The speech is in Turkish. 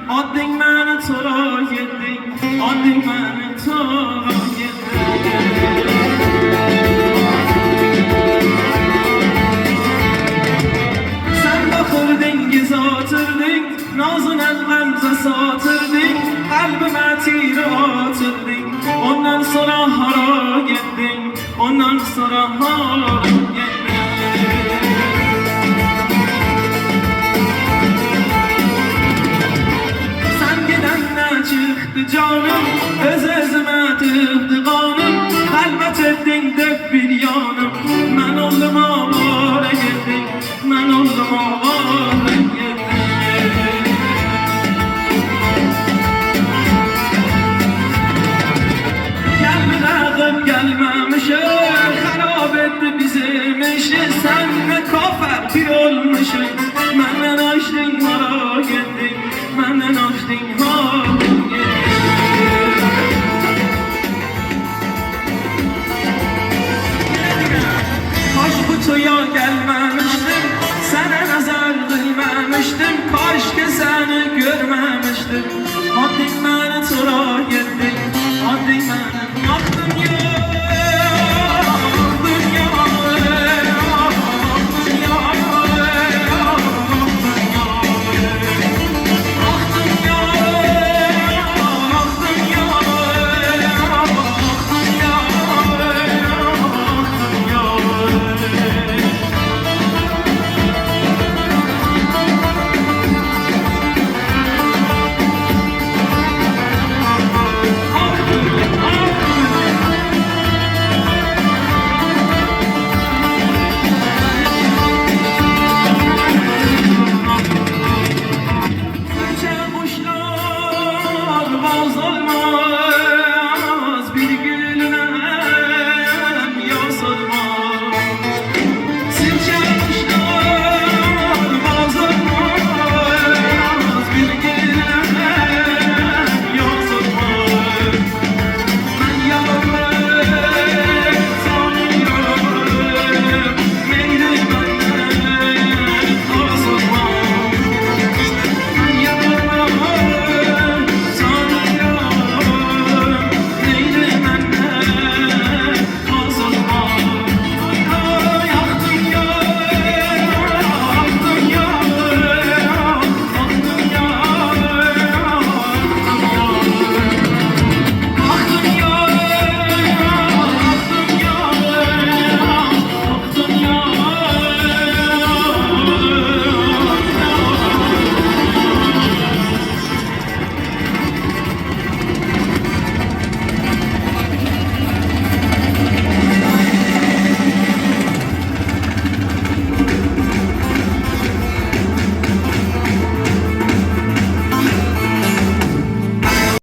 Adın beni tora yedi, adın beni tora yedi. Sen bakırdın, giz atırdın, nazın elbemze satırdın, kalbime tiri atırdın. Ondan sonra hara gittin, ondan sonra hara gittin. Çıktı canım, öz-özüme tıktı kanım, kalbet ettin dök bir yanım. Ben oldum avara gittim, ben oldum avara gittim. Gelmeden gelmemişim, harap etti bizim işi. Sen ne kafer bir olmuşsun, benden açtın hara gittin, benden açtın hara gittin. Kutuya gelmemiştim, sana nazar kılmamıştım, kaşke seni görmemiştim. Haddime